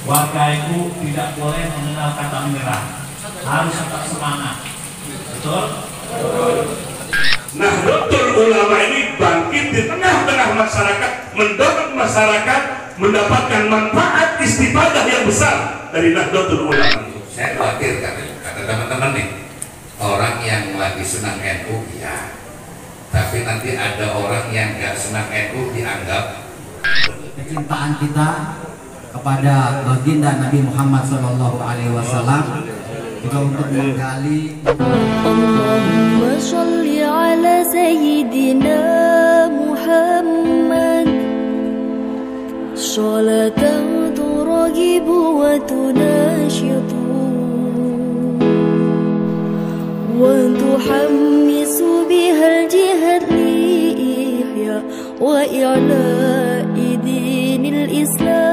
Warga itu tidak boleh mengenal kata menyerah, harus tetap semangat. Betul? Nahdlatul Ulama ini bangkit di tengah-tengah masyarakat, mendorong masyarakat mendapatkan manfaat istifadah yang besar dari Nahdlatul Ulama. Saya khawatir kata teman-teman nih, orang yang lagi senang NU ya, tapi nanti ada orang yang gak senang NU dianggap kecintaan kita kepada baginda Nabi Muhammad SAW juga untuk menggali. Allahumma sholli ala sayyidina Muhammad sholatan turagibu wa tunashitu wa tuhammisu bihal jihad li ihya wa i'la'i dinil Islam.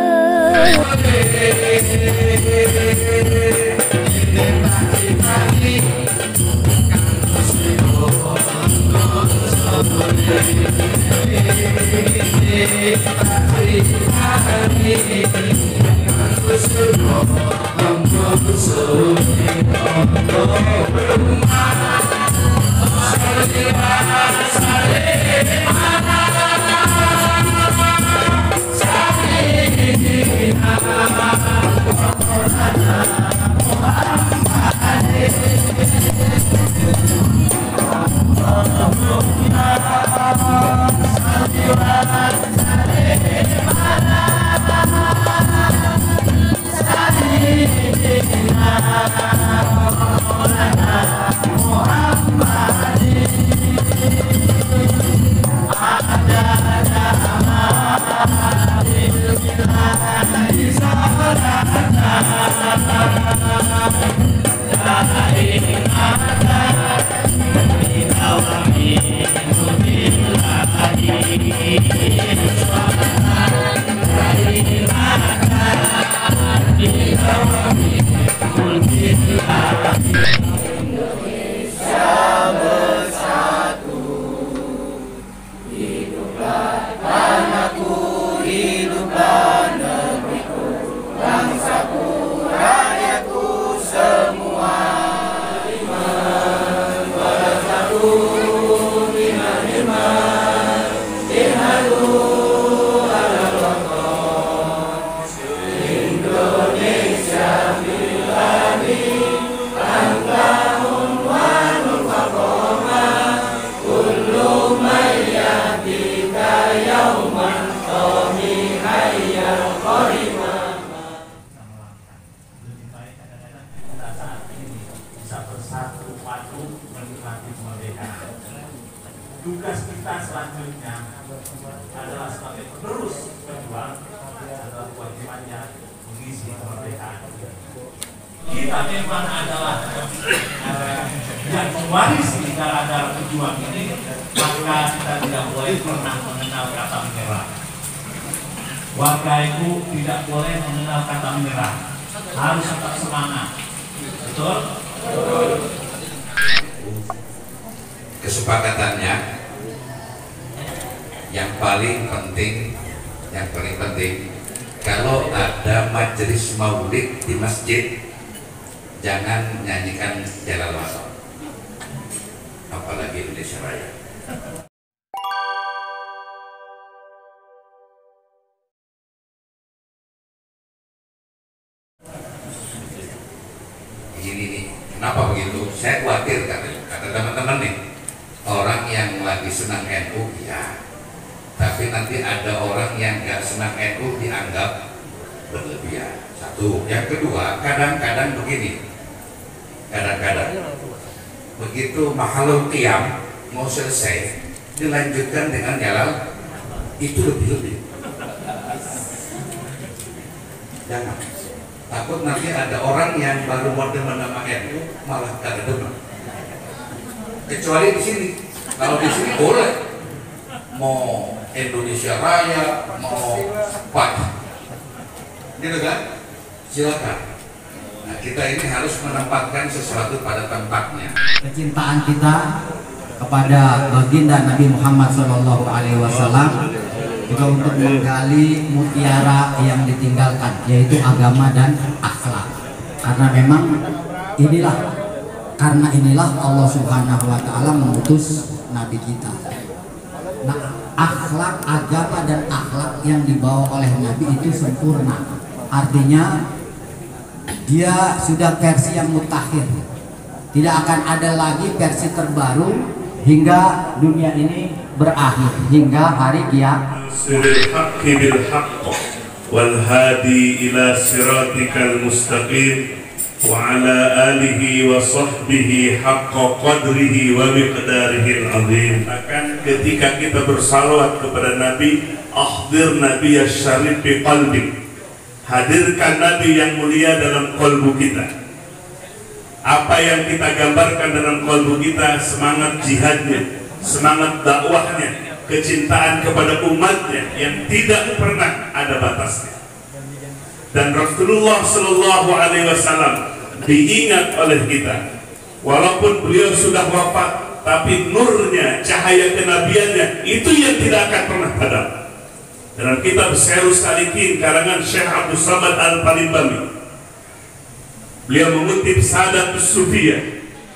Tugas kita selanjutnya adalah sebagai penerus pejuang, adalah kewajibannya mengisi kemerdekaan. Kita memang adalah yang mewarisi darah-darah pejuang ini, maka kita tidak boleh pernah mengenal kata menyerah. Warga itu tidak boleh mengenal kata menyerah, harus tetap semangat. Betul? Kesepakatannya yang paling penting kalau ada majelis maulid di masjid jangan nyanyikan Jalalain, apalagi Indonesia Raya. Begini nih, kenapa begitu? Saya khawatir kata teman-teman nih, orang yang lagi senang NU ya, tapi nanti ada orang yang gak senang NU dianggap berlebihan. Satu. Yang kedua, kadang-kadang begini, begitu mahalul qiyam mau selesai dilanjutkan dengan nyalal, itu lebih-lebih. Jangan, takut nanti ada orang yang baru mau demen sama NU malah kagak demen. Kecuali di sini, kalau di sini boleh mau Indonesia Raya, mau PAD, gitu kan? Silakan. Nah, kita ini harus menempatkan sesuatu pada tempatnya. Kecintaan kita kepada baginda Nabi Muhammad SAW juga untuk menggali mutiara yang ditinggalkan, yaitu agama dan akhlak. Karena memang karena inilah Allah Subhanahu wa Ta'ala mengutus Nabi kita. Nah, akhlak, agama dan akhlak yang dibawa oleh Nabi itu sempurna. Artinya dia sudah versi yang mutakhir. Tidak akan ada lagi versi terbaru hingga dunia ini berakhir, hingga hari kiamat. wal hadi ila siratikal mustaqim wa ala alihi wa sahbihi haqqa qadrihi wa miqdarihi al-azim. Akan ketika kita bersalawat kepada Nabi, ahdir Nabi syarif fi qalbi, hadirkan Nabi yang mulia dalam kalbu kita. Apa yang kita gambarkan dalam kalbu kita, semangat jihadnya, semangat dakwahnya, kecintaan kepada umatnya yang tidak pernah ada batasnya. Dan Rasulullah Sallallahu Alaihi Wasallam diingat oleh kita, walaupun beliau sudah wafat, tapi nurnya, cahaya kenabiannya itu yang tidak akan pernah padam. Dalam kitab Syairus Salikin karangan Syekh Abdul Samad Al-Palimbami, beliau mengutip Sadatus Sufiyah,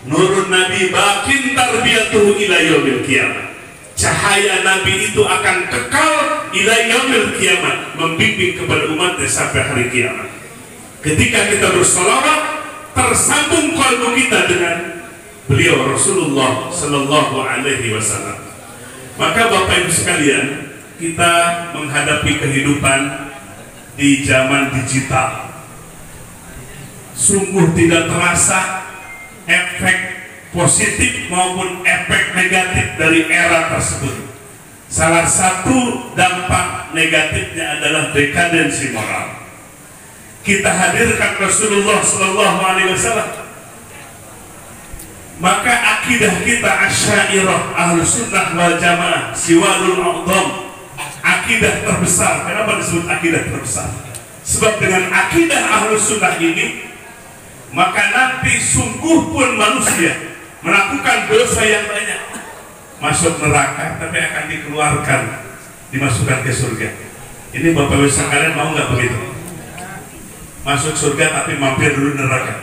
nurun Nabi baqin tarbiyatuhu ila yaumil qiyamah. Cahaya Nabi itu akan kekal ila yaumil qiyamah, membimbing kepada umatnya sampai hari kiamat. Ketika kita bersolawat, tersambung kalbu kita dengan beliau Rasulullah Sallallahu Alaihi Wasallam. Maka Bapak Ibu sekalian, kita menghadapi kehidupan di zaman digital. Sungguh tidak terasa efek positif maupun efek negatif dari era tersebut. Salah satu dampak negatifnya adalah dekadensi moral. Kita hadirkan Rasulullah Sallallahu Alaihi Wasallam, maka akidah kita Asy'ariyah, Ahlus Sunnah wal Jamaah, Siwadul A'dham, akidah terbesar. Kenapa disebut akidah terbesar? Sebab dengan akidah Ahlus Sunnah ini, maka nanti sungguh pun manusia melakukan dosa yang banyak, masuk neraka, tapi akan dikeluarkan, dimasukkan ke surga. Ini Bapak Ibu sekalian mau nggak begitu? Masuk surga tapi mampir dulu neraka.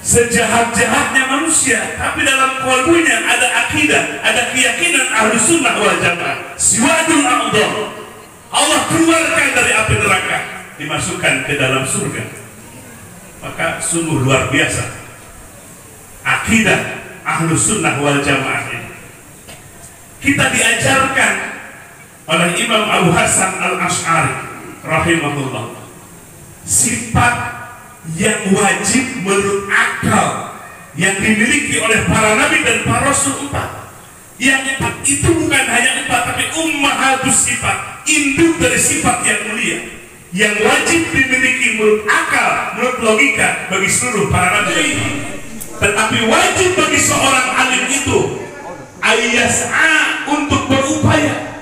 Sejahat-jahatnya manusia, tapi dalam kalbunya ada akidah, ada keyakinan Ahlus Sunnah wal Jamaah, Siwadul A'dham. Allah keluarkan dari api neraka, dimasukkan ke dalam surga. Maka sungguh luar biasa akidah Ahlus Sunnah wal Jamaah ini. Kita diajarkan oleh Imam Abu Hasan Al-Asy'ari rahimahullah sifat yang wajib menurut akal yang dimiliki oleh para nabi dan para rasul empat. Yang empat itu bukan hanya empat, tapi ummahatus sifat, induk dari sifat yang mulia, yang wajib dimiliki menurut akal, menurut logika bagi seluruh para nabi. Tetapi wajib bagi seorang alim itu ayyas'a, untuk berupaya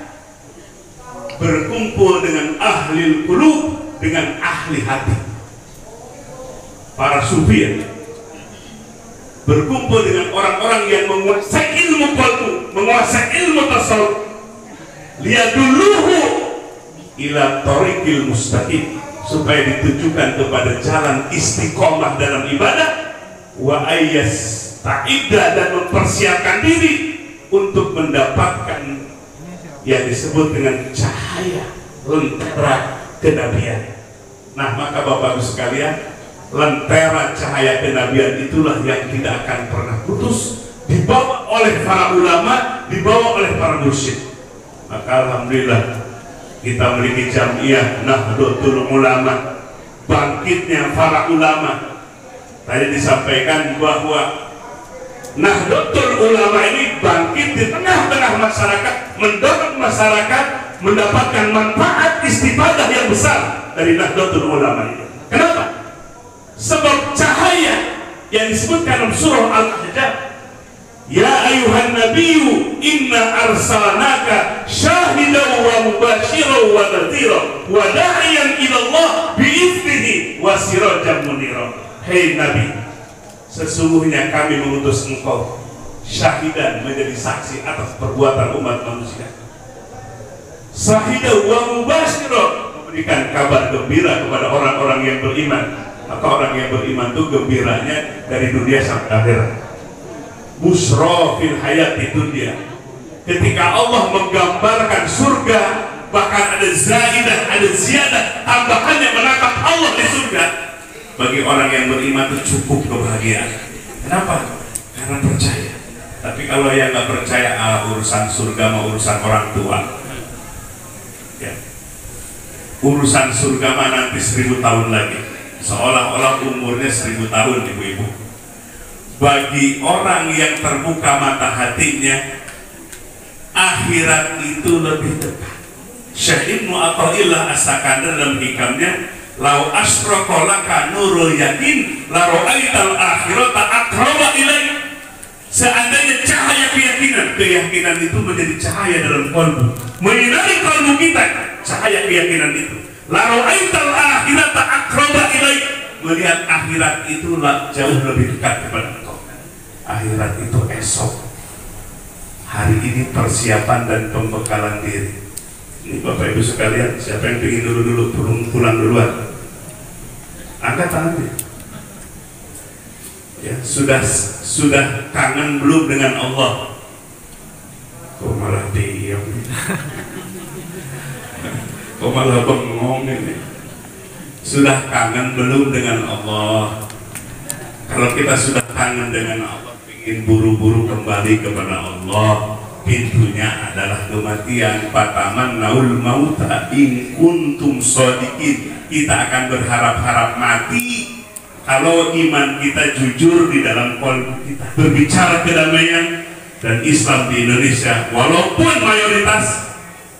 berkumpul dengan ahli qulub, dengan ahli hati. Para sufi berkumpul dengan orang-orang yang menguasai ilmu qalbu, menguasai ilmu tasawuf, liyadulluhu ila tariqil mustaqim, supaya ditujukan kepada jalan istiqomah dalam ibadah, wa ayyas ta'idda, dan mempersiapkan diri untuk mendapatkan yang disebut dengan cahaya lentera kenabian. Nah, maka Bapak Ibu sekalian, lentera cahaya kenabian itulah yang tidak akan pernah putus, dibawa oleh para ulama, dibawa oleh para mursyid. Maka alhamdulillah kita memiliki Jamiah Nahdlatul Ulama, bangkitnya para ulama. Tadi disampaikan bahwa Nahdlatul Ulama ini bangkit di tengah-tengah masyarakat, mendorong masyarakat mendapatkan manfaat istifadah yang besar dari Nahdlatul Ulama ini. Kenapa? Sebab cahaya yang disebutkan dalam surah Al-Ahzab, ya ayuhan nabiyyu inna arsalnaka syahidan wa mubasyiran wa nadhiran wa da'iyan ila Allah bi'iznihi wa sirajan munira. Hei Nabi, sesungguhnya kami mengutus engkau syahidan, menjadi saksi atas perbuatan umat manusia. Syahidan wa mubasyiran, memberikan kabar gembira kepada orang-orang yang beriman. Maka orang yang beriman itu gembiranya dari dunia sampai akhirat. Busra fil hayati dunya. Ketika Allah menggambarkan surga, bahkan ada zaidah, ada ziyadah, tambahan yang menatap Allah di surga. Bagi orang yang beriman itu cukup kebahagiaan. Kenapa? Karena percaya. Tapi kalau yang nggak percaya, urusan surga mau urusan orang tua. Ya. Urusan surga mah nanti 1000 tahun lagi. Seolah-olah umurnya 1000 tahun, ibu-ibu. Bagi orang yang terbuka mata hatinya, akhirat itu lebih dekat. Syekh Ibnu Athaillah As-Sakandar dalam hikamnya, lau asraqa laka nurul yakin la ra'aital akhirata aqraba ilaik. Seandainya cahaya keyakinan itu menjadi cahaya dalam kalbu, menyinari kalbu kita, cahaya keyakinan itu, la ra'aital akhirata aqraba ilaik, melihat akhirat itu jauh lebih dekat kepada engkau. Akhirat itu esok. Hari ini persiapan dan pembekalan diri. Ini Bapak Ibu sekalian, siapa yang ingin dulu pulang duluan? Angkat tangannya. Ya, sudah kangen belum dengan Allah? Kok malah diam? Kok malah bengong ini? Sudah kangen belum dengan Allah? Kalau kita sudah kangen dengan Allah, ingin buru-buru kembali kepada Allah, pintunya adalah kematian. Fataman naul mauta in kuntum shodiqin. Kita akan berharap-harap mati kalau iman kita jujur di dalam qalbu kita. Berbicara kedamaian dan Islam di Indonesia, walaupun mayoritas,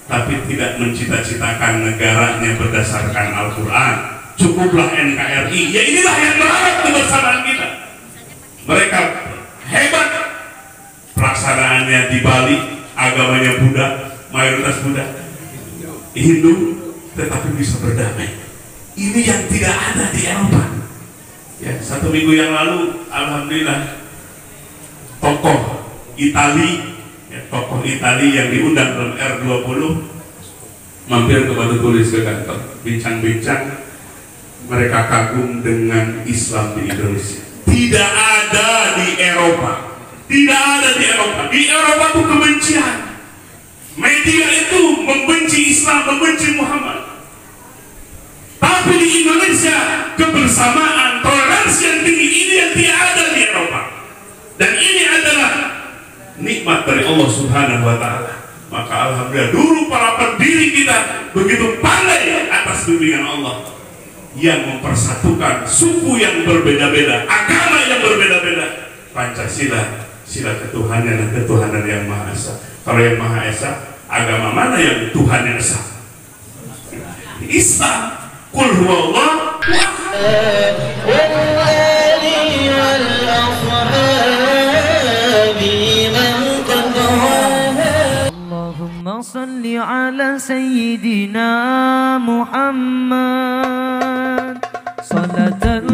tapi tidak mencita-citakan negaranya berdasarkan Al-Quran. Cukuplah NKRI. Ya inilah yang merawat kebersamaan kita. Mereka hebat. Pelaksanaannya di Bali, agamanya Buddha, mayoritas Buddha, Hindu, tetapi bisa berdamai. Ini yang tidak ada di Eropa. Ya, 1 minggu yang lalu, alhamdulillah, tokoh Itali yang diundang dalam R20 mampir ke Batu Tulis ke kantor, bincang-bincang. Mereka kagum dengan Islam di Indonesia. Tidak ada di Eropa. Tidak ada di Eropa. Di Eropa itu kebencian. Media itu membenci Islam, membenci Muhammad. Tapi di Indonesia, kebersamaan, toleransi yang tinggi ini yang tidak ada di Eropa. Dan ini adalah nikmat dari Allah Subhanahu wa Ta'ala. Maka alhamdulillah, dulu para pendiri kita begitu pandai atas bimbingan Allah yang mempersatukan suku yang berbeda-beda, agama yang berbeda-beda. Pancasila, sila ketuhanan dan ketuhanan yang Maha Esa. Kalau yang Maha Esa, agama mana yang Tuhan yang Esa? Islam. Qul huwallahu Allahumma salli ala sayyidina Muhammad salatan